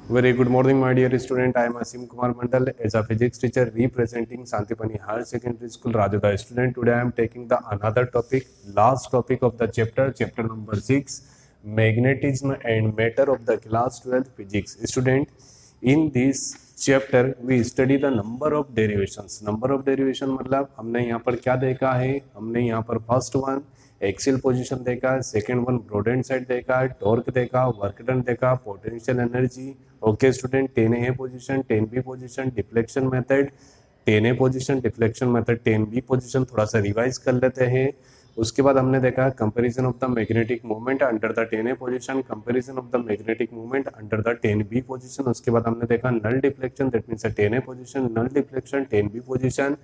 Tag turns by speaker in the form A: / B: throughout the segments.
A: Very good morning, my dear student. I am Asim Kumar Mandal as a physics teacher representing Santipani Higher Secondary School, Rajada student. Today I am taking the another topic, last topic of the chapter number 6, magnetism and matter of the class 12 physics. Student, in this chapter we study the number of derivations. Number of derivation मतलब हमने यहाँ पर क्या देखा है? हमने यहाँ पर फर्स्ट वन एक्सियल पोजीशन देखा, second one broad and side देखा, टॉर्क देखा, वर्क डन देखा, potential energy. Okay student, 10A position, 10B position, deflection method, 10A position, deflection method, 10B position थोड़ा सा रिवाइज कर लेते हैं। उसके बाद हमने देखा comparison of the magnetic movement under the 10A position, comparison of the magnetic movement under the 10B position. उसके बाद हमने देखा null deflection, that means 10A position, null deflection 10B position.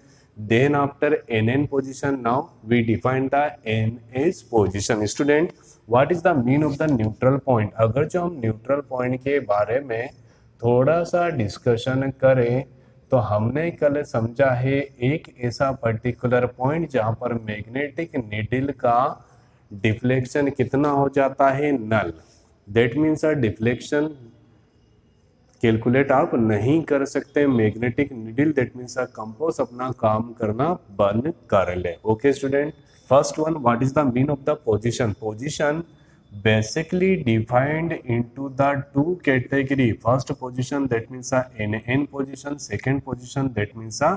A: Then after NN position, now we define the NS position. Student, what is the mean of the neutral point? अगर जो हम neutral point के बारे में थोड़ा सा discussion करें तो हमने कल समझा है एक ऐसा पर्टिकुलर पॉइंट जहां पर मैग्नेटिक नीडल का डिफ्लेक्शन कितना हो जाता है, नल। दैट मीन्स डिफ्लेक्शन कैलकुलेट आप नहीं कर सकते magnetic needle, that means compose अपना काम करना बंद कर ले। Okay student, first one, what is the mean of the position? Position basically defined into the two category. First position, that means a NN position, second position, that means a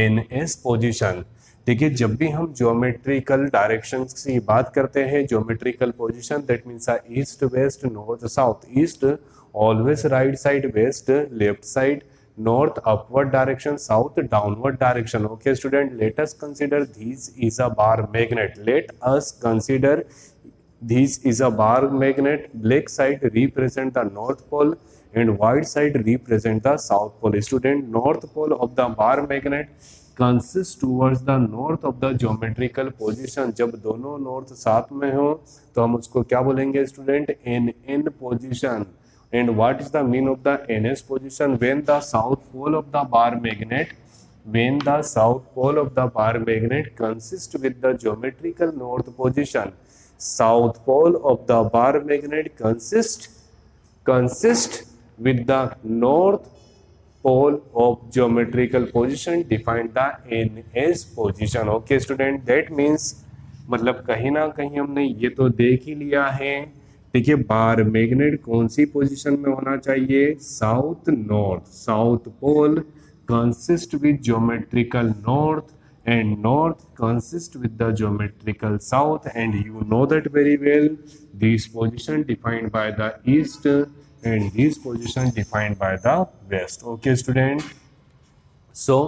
A: NS position. देखिए, जब भी हम geometrical direction की बात करते हैं, geometrical position that means east west north south. East always right side, west left side, north upward direction, south downward direction. Okay student, let us consider this is a bar magnet. Let us consider this is a bar magnet. Black side represent the north pole and white side represent the south pole. Student, north pole of the bar magnet consists towards the north of the geometrical position. जब दोनों north साथ में हो तो हम उसको क्या बोलेंगे student? NN position. And what is the mean of the NS position? When the south pole of the bar magnet, when the south pole of the bar magnet consists with the geometrical north position, south pole of the bar magnet consist with the north pole of geometrical position, define the NS position. Okay student, that means मतलब कहीं ना कहीं हमने ये तो देख ही लिया है, ठीक है, बार मैग्नेट कौन सी पोजीशन में होना चाहिए? South north. South pole consist with geometrical north and north consist with the geometrical south, and you know that very well. This position defined by the east and this position defined by the west. Okay student, so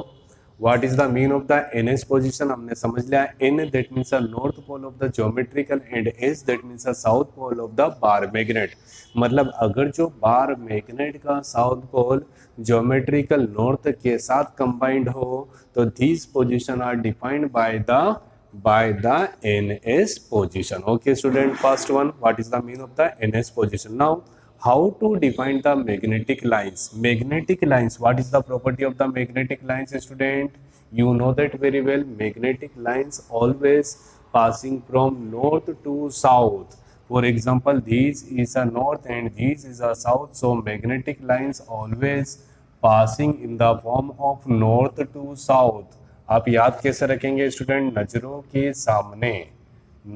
A: what is the mean of the NS position? हमने समझ लिया, N that means a north pole of the geometrical and S that means a south pole of the bar magnet. मतलब अगर जो bar magnet का south pole geometrical north के साथ combined हो तो these position are defined by the NS position. Okay student, first one, what is the mean of the NS position? Now how to define the magnetic lines? Magnetic lines, what is the property of the magnetic lines student? You know that very well. Magnetic lines always passing from north to south. For example, this is a north and this is a south, so magnetic lines always passing in the form of north to south. आप याद कैसे रखेंगे student? नजरों के सामने,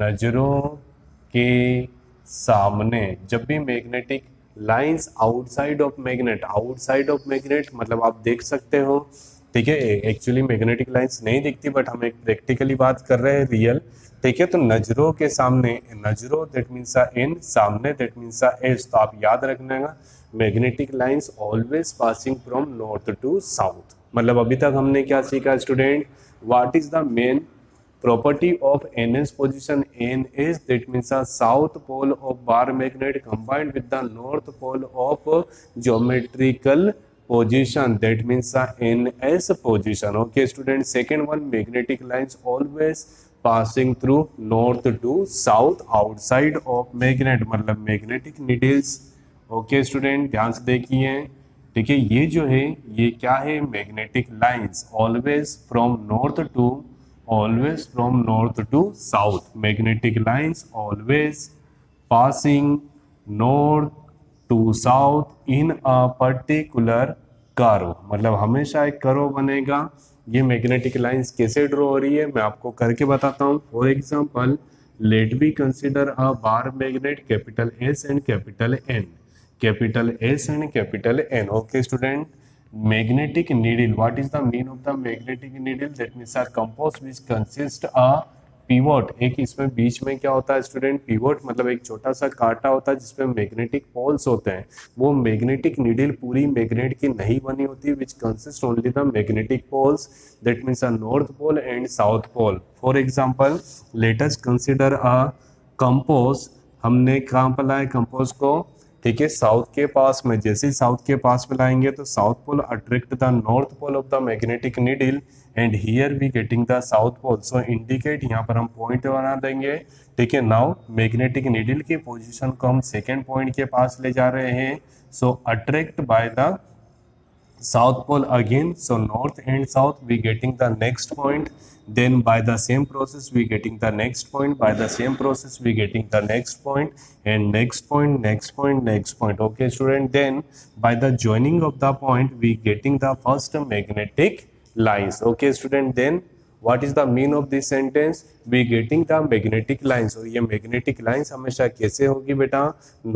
A: नजरों के सामने जब भी magnetic lines outside of magnet मतलब आप देख सकते हो, ठीक है। एक्चुअली मैग्नेटिक लाइंस नहीं दिखती बट हम एक प्रैक्टिकली बात कर रहे हैं, रियल, ठीक है। तो नजरों के सामने, नजरों दैट मीन्स इन, सामने दैट मीन्स एस। तो आप याद रखना, magnetic lines always passing from north to south. मतलब अभी तक हमने क्या सीखा student? What is the main property of NS position? NS that means a south pole of bar magnet combined with the north pole of geometrical position, that means a NS position. Okay student, second one, magnetic lines always passing through north to south outside of magnet, मतलब magnetic needles। okay student, ध्यान से देखिए, ठीक है। ये जो है ये क्या है? Magnetic lines always from north to, always from north to south. Magnetic lines always passing north to south in a particular curve, मतलब हमेशा एक कर्व बनेगा। ये मैग्नेटिक लाइंस कैसे ड्रॉ हो रही है मैं आपको करके बताता हूँ। For example let be consider a bar magnet capital S and capital N, capital S and capital N. Okay student, magnetic needle, what is the mean of the magnetic needle? That means a compass which consists a pivot, एक इसमें बीच में क्या होता है student, pivot मतलब एक छोटा सा कांटा होता है जिसपे मैग्नेटिक पोल्स होते हैं। वो मैग्नेटिक नीडल पूरी मैग्नेट की नहीं बनी होती, which consist only the magnetic poles, that means a north pole and south pole. For example let us consider a compass, हमने कहाँ पर लाया कंपोज को, ठीक है, साउथ के पास में। जैसे ही साउथ के पास में लाएंगे तो south pole attract the north pole of the magnetic needle and here we getting the south pole. So indicate, यहाँ पर हम पॉइंट बना देंगे, ठीक है। नाउ मैग्नेटिक नीडल की पोजीशन को हम सेकेंड पॉइंट के पास ले जा रहे हैं। So attract by the south pole again, so north and south we getting the next point, then by the same process we getting the next point, by the same process we getting the next point, and next point, next point, next point. Okay student, then by the joining of the point we getting the first magnetic lines. Okay student, then what is the mean of this sentence? We getting the magnetic lines। और ये magnetic lines हमेशा कैसे होगी बेटा,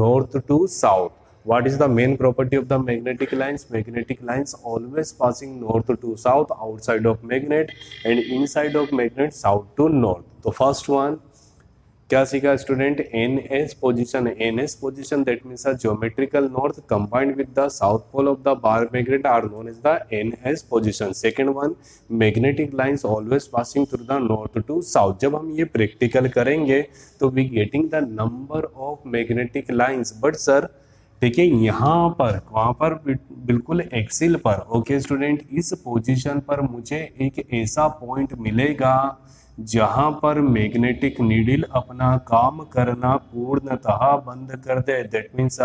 A: north to south। What is the main property of the magnetic lines? Magnetic lines always passing north to south outside of magnet and inside of magnet south to north। तो first one क्या सीखा student, NS position। NS position that means a geometrical north combined with the south pole of the bar magnet are known as the NS position। Second one, magnetic lines always passing through the north to south। जब हम ये practical करेंगे तो we getting the number of magnetic lines, but sir ठीक है यहाँ पर वहाँ पर बिल्कुल एक्सिल पर। ओके स्टूडेंट, इस पोजीशन पर मुझे एक ऐसा पॉइंट मिलेगा जहाँ पर मैग्नेटिक नीडल अपना काम करना पूर्णतः बंद कर दे। That means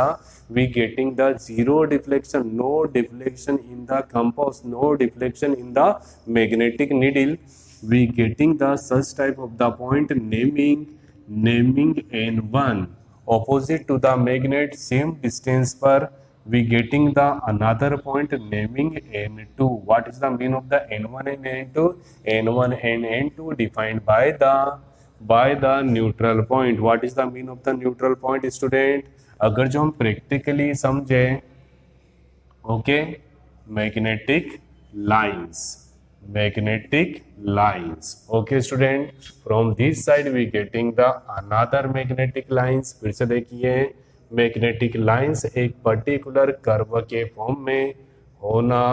A: we getting the zero deflection, no deflection in the compass, no deflection in the magnetic needle. We getting the such type of the point naming N1 opposite to the magnet, same distance per we getting the another point naming N2। what is the mean of the N1 and N2? N1 and N2 defined by the neutral point। what is the mean of the neutral point student? अगर जो हम practically समझे, okay, magnetic lines। okay student, from this side we getting the another magnetic lines। फिर से देखिए, magnetic lines एक particular curve के form में होना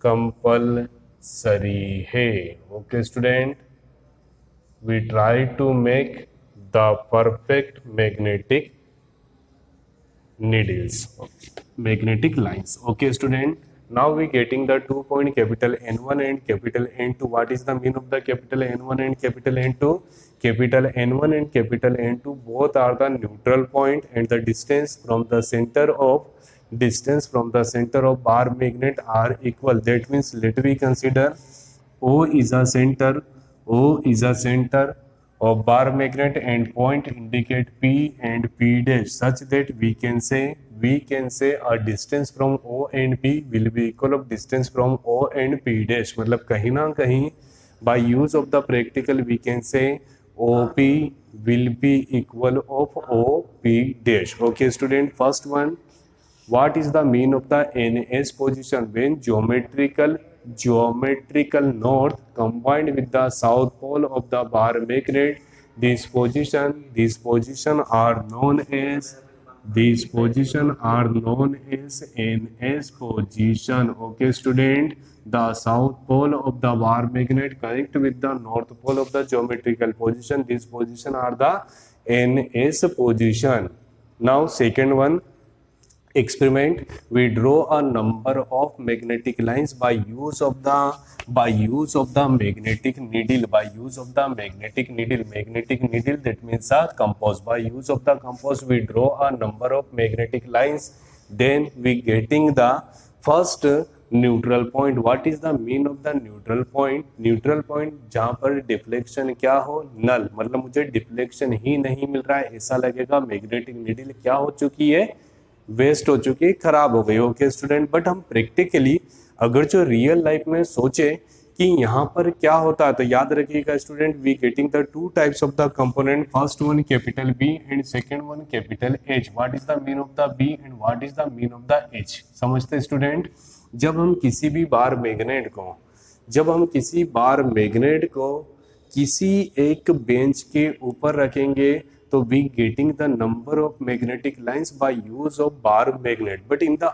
A: कंपलसरी है। Okay student, we try to make the perfect magnetic needles, magnetic lines। okay student, now we getting the 2 point capital N1 and capital N2। what is the mean of the capital N1 and capital N2? capital N1 and capital N2 both are the neutral point and the distance from the center of bar magnet are equal। that means let me consider O is a center of bar magnet and point indicate P and P dash, such that we can say a distance from O and P will be equal of distance from O and P dash। मतलब कहीं ना कहीं by use of the practical we can say OP will be equal of OP dash। okay student, first one, what is the mean of the NS position when geometrical north combined with the south pole of the bar magnet? These position are known as NS position। okay student, the south pole of the bar magnet connect with the north pole of the geometrical position, these position are the NS position। now second one experiment, we draw a number of magnetic lines by use of the magnetic needle, magnetic needle that means a compass। by use of the compass we draw a number of magnetic lines, then we getting the first neutral point. What is the mean of the neutral point? Neutral point जहां पर deflection क्या हो, नल, मतलब मुझे deflection ही नहीं मिल रहा है, ऐसा लगेगा मैग्नेटिक नीडल क्या हो चुकी है, वेस्ट हो चुकी है, खराब हो गई। ओके स्टूडेंट, बट हम प्रैक्टिकली अगर जो रियल लाइफ में सोचे कि यहाँ पर क्या होता है, तो याद रखिएगा student, we getting the two types of the component, first one capital B and second one capital H. What is the mean of the B and what is the mean of the H? समझते student? जब हम किसी भी bar magnet को किसी एक bench के ऊपर रखेंगे तो we getting the number of magnetic lines by use of bar magnet, but in the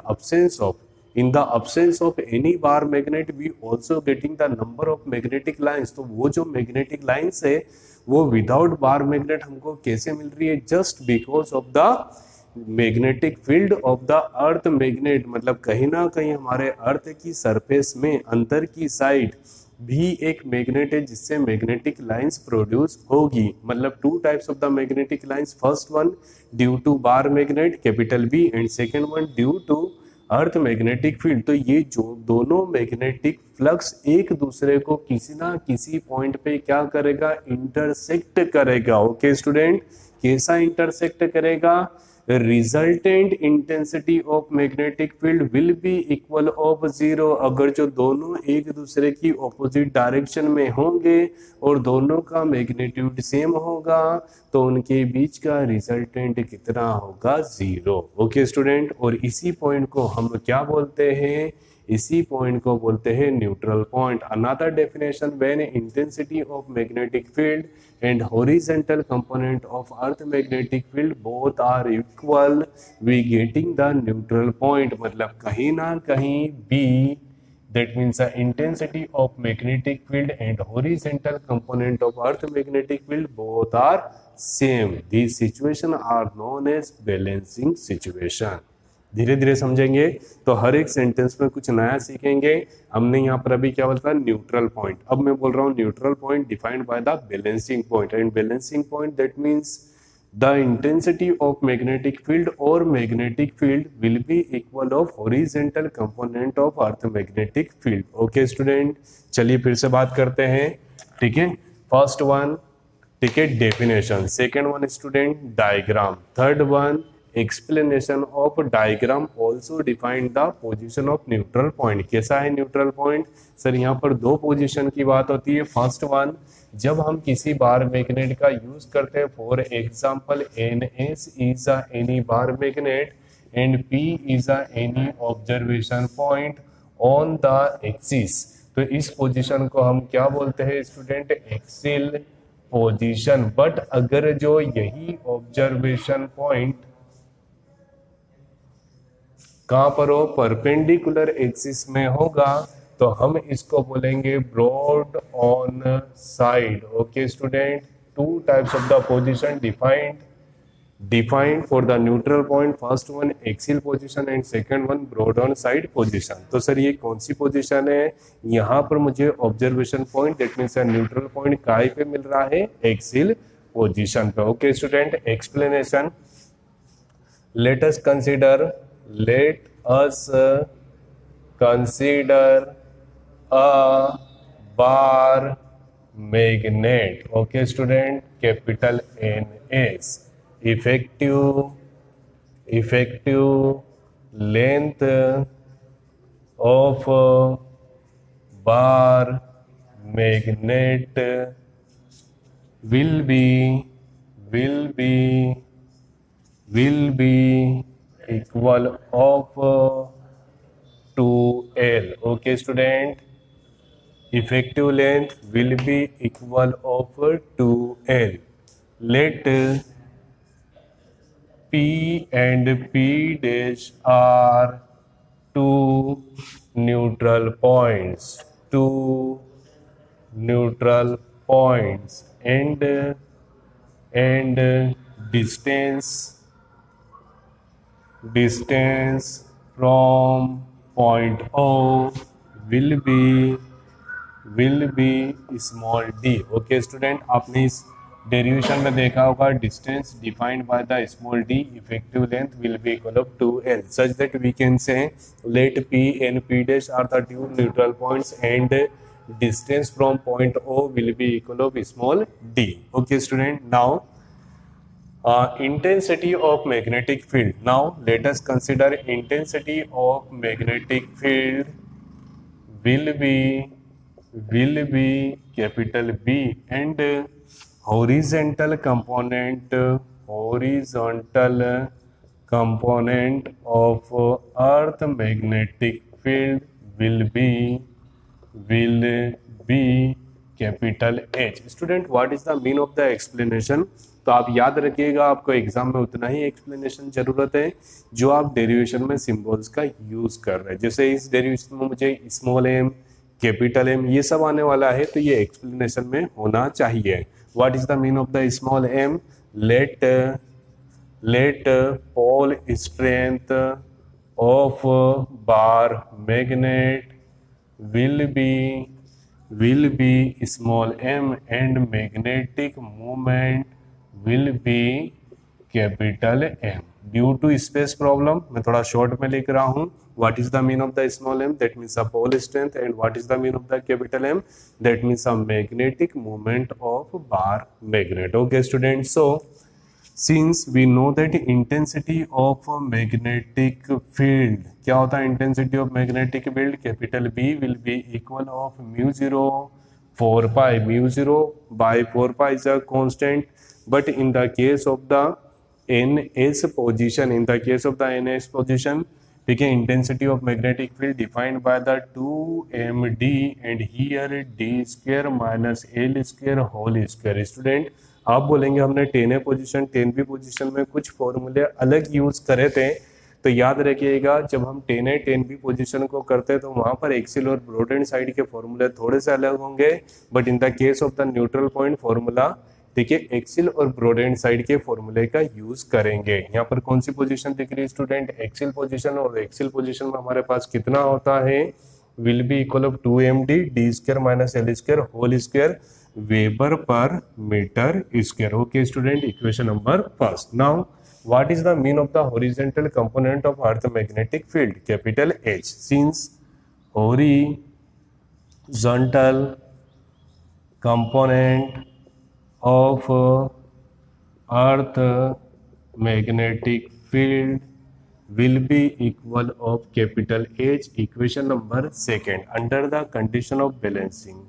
A: absence of any bar magnet we also getting the number of magnetic lines। तो वो जो मैग्नेटिक लाइंस है वो without bar magnet हमको कैसे मिल रही है? Just because of the magnetic field of the earth magnet, मतलब कहीं ना कहीं हमारे अर्थ की सरफेस में अंदर की साइड भी एक मैग्नेट है जिससे मैग्नेटिक लाइंस प्रोड्यूस होगी। मतलब two types of the magnetic lines, first one due to bar magnet capital B and second one due to earth magnetic field. तो ये जो दोनों मैग्नेटिक फ्लक्स एक दूसरे को किसी ना किसी पॉइंट पे क्या करेगा? इंटरसेक्ट करेगा। ओके स्टूडेंट, कैसा इंटरसेक्ट करेगा? Resultant intensity of magnetic field will be equal of zero. अगर जो दोनों एक दूसरे की ऑपोजिट डायरेक्शन में होंगे और दोनों का मैग्नीट्यूड सेम होगा तो उनके बीच का रिजल्टेंट कितना होगा? जीरो। ओके स्टूडेंट, और इसी पॉइंट को हम क्या बोलते हैं? इसी पॉइंट को बोलते हैं neutral point. Another definition, when intensity of magnetic field and horizontal component of earth magnetic field both are equal, we getting the neutral point। मतलब कहीं ना कहीं B, that means the intensity of magnetic field and horizontal component of earth magnetic field both are same। These situation are known as balancing situation। धीरे धीरे समझेंगे तो हर एक sentence में कुछ नया सीखेंगे। हमने यहाँ पर अभी क्या बोला? Neutral point. अब मैं बोल रहा हूँ neutral point defined by the balancing point, and balancing point that means the intensity of magnetic field और magnetic field will be equal of horizontal component of earth magnetic field. Okay student, चलिए फिर से बात करते हैं। ठीक है, first one, ठीक है, definition. Second one student diagram. Third one explanation of diagram also define the position of neutral point. कैसा है न्यूट्रल पॉइंट? सर यहाँ पर दो पोजीशन की बात होती है। फर्स्ट वन, जब हम किसी बार मैग्नेट का यूज करते हैं, for example NS is a any bar magnet and P is a any observation point on the axis, तो इस पोजीशन को हम क्या बोलते हैं स्टूडेंट? Axial position. बट अगर जो यही ऑब्जर्वेशन पॉइंट कहां पर हो? परपेंडिकुलर एक्सिस में होगा तो हम इसको बोलेंगे broad on side. Okay student, two types of the position defined for the neutral point, first one axial position and second one broad on side position. तो सर ये कौन सी पोजीशन है? यहाँ पर मुझे observation point that means neutral point काय पे मिल रहा है? एक्सिल पोजीशन पे। Okay student, explanation, let us consider a bar magnet। okay student, capital NS, effective length of bar magnet will be equal of 2L। okay student, effective length will be equal of 2L। let P and P dash are two neutral points and distance from point O will be small d। Okay student, आपने इस derivation में देखा होगा distance defined by the small d, effective length will be equal of 2L such that we can say let P and P dash are the two neutral points and distance from point O will be equal of small d। okay student, now Intensity of magnetic field. Now let us consider intensity of magnetic field will be capital B, and horizontal component horizontal component of earth magnetic field will be capital H. Student what is the mean of the explanation. तो आप याद रखिएगा, आपको exam में उतना ही explanation जरूरत है जो आप डेरिवेशन में सिंबल्स का यूज कर रहे हैं. जैसे इस डेरिवेशन में मुझे स्मॉल एम, कैपिटल एम ये सब आने वाला है, तो ये एक्सप्लेनेशन में होना चाहिए. What is the mean of the small m. Let pole strength of bar magnet will be small m and magnetic moment will be capital M. Due to space problem, मैं थोड़ा short में लिख रहा हूँ. What is the mean of the small m? That means a pole strength. And what is the mean of the capital M? That means a magnetic moment of bar magnet. Okay, students. So since we know that intensity of a magnetic field, क्या होता है intensity of magnetic field? Capital B will be equal of mu 0 4 pi. Mu 0 by 4 pi is a constant, but in the case of the ns position, ठीक है, intensity of magnetic field defined by the 2md and here d square minus l square whole square. Student आप बोलेंगे हमने 10A position 10B position में कुछ फॉर्मूले अलग use करे थे, तो याद रखिएगा जब हम 10A 10B पोजीशन को करते हैं तो वहां पर एक्सिल और ब्रॉड एंड साइड के फॉर्मूले थोड़े से अलग होंगे, but in the case of the neutral point formula, ठीक है, एक्सिल और ब्रॉड एंड साइड के फॉर्मूले का यूज करेंगे. यहाँ पर कौन सी पोजीशन दिख रही है स्टूडेंट? Axial position. और एक्सिल पोजीशन में हमारे पास कितना होता है? Will be equal of 2md d square minus l square whole square weber per metre square. Okay student, equation number first. Now what is the mean of the horizontal component of earth magnetic field? Capital H. Since horizontal component of earth magnetic field will be equal of capital H. Equation number second. Under the condition of balancing,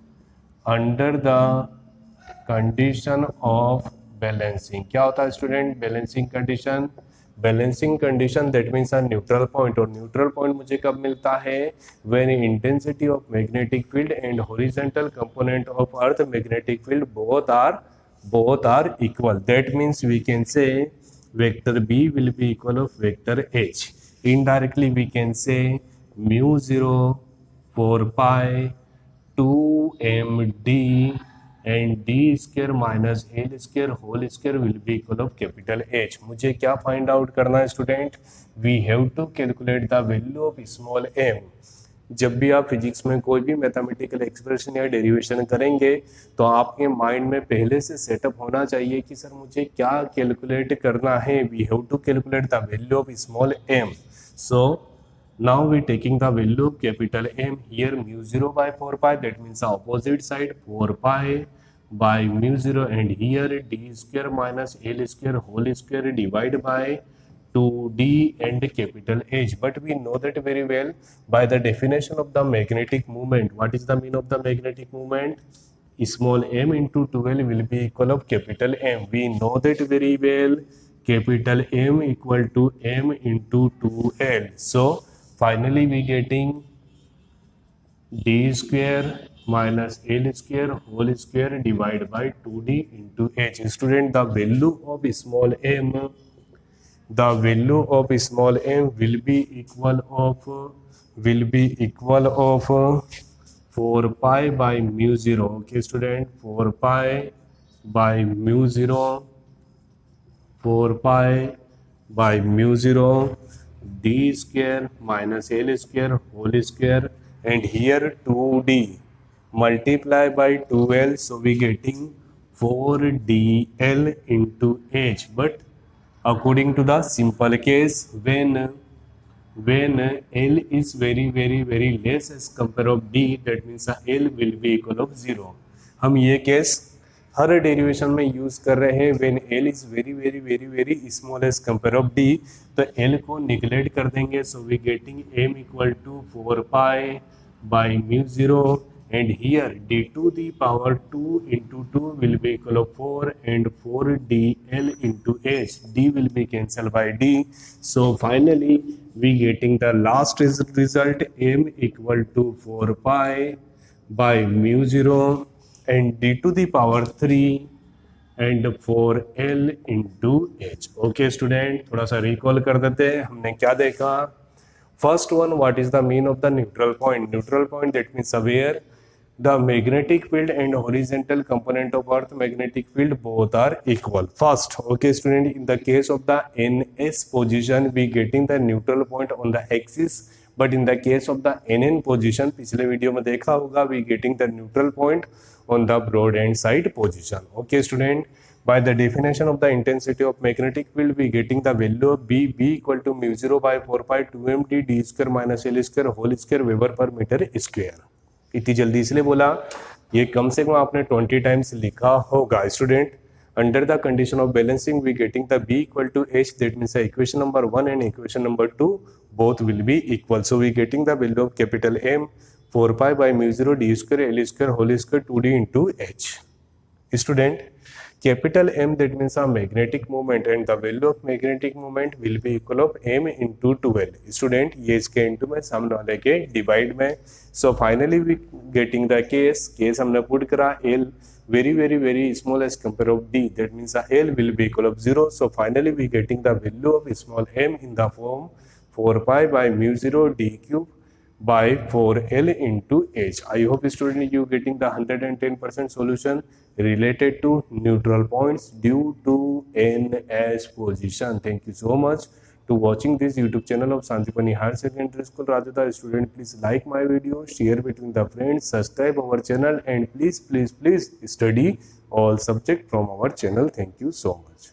A: क्या होता है student? Balancing condition. Balancing condition that means a neutral point. और neutral point मुझे कब मिलता है? When intensity of magnetic field and horizontal component of earth magnetic field both are equal. That means we can say vector B will be equal of vector H. Indirectly we can say mu 0 4 pi 2md and d square minus l square whole square will be equal of capital H. मुझे क्या find out करना है student? We have to calculate the value of small m. जब भी आप physics में कोई भी मैथमेटिकल एक्सप्रेशन या डेरिवेशन करेंगे तो आपके माइंड में पहले से सेटअप होना चाहिए कि सर मुझे क्या कैलकुलेट करना है. We have to calculate the value of small m. So now we taking the value of capital M. Here mu 0 by 4 pi, that means opposite side 4 pi by mu 0, and here d square minus l square whole square divide by 2d and capital H. But we know that very well by the definition of the magnetic moment. What is the mean of the magnetic moment? Small m into 12 will be equal of capital M. We know that very well. Capital M equal to m into 2l. So finally we getting d square minus l square whole square divided by 2d into h. Student, the value of small m will be equal of 4 pi by mu 0. Okay student, 4 pi by mu 0, 4 pi by mu 0 d square minus l square whole square, and here 2d multiply by 2l, so we getting 4dl into h. But according to the simple case, when L is very less as compare of D, that means L will be equal of 0. हम ये case हर derivation में use कर रहे हैं when L is very very very very small as compare of D, तो L को neglect कर देंगे. So we getting M equal to 4 pi by mu zero, and here d to the power 2 into 2 will be equal of 4 and 4 dl into h. D will be cancelled by d. So finally we getting the last result, m equal to 4 pi by mu 0 and d to the power 3 and 4l into h. Okay student, थोड़ा सा recall कर देते हैं. हमने क्या देखा? First one, what is the mean of the neutral point? Neutral point, that means where the magnetic field and horizontal component of earth magnetic field both are equal. First, okay student, in the case of the ns position we getting the neutral point on the axis, but in the case of the nn position, पिछले video में देखा होगा, we getting the neutral point on the broad end side position. Okay student, by the definition of the intensity of magnetic field we getting the value of b equal to mu 0 by 4 pi 2mt d square minus l square whole square Weber per meter square. इतनी जल्दी इसलिए बोला, ये कम से कम आपने 20 times लिखा होगा student. Under the condition of balancing we getting the b equal to h, that means equation number 1 and equation number 2 both will be equal. So we getting the value of capital M 4 pi by mu 0 d square l square whole square 2d into h. Student, capital M, that means a magnetic moment, and the value of magnetic moment will be equal of M into 12. Student, ये इसके into में सामने वाले के divide में. So finally we getting the case हमने put करा L very very very small as compare of D, that means L will be equal of 0. So finally we getting the value of small m in the form 4 pi by mu 0 d cube by 4l into h. I hope student you getting the 110% solution related to neutral points due to ns position. Thank you so much to watching this YouTube channel of Santipani Higher Secondary School Rajata. Student, please like my video, share between the friends, subscribe our channel, and please study all subject from our channel. Thank you so much.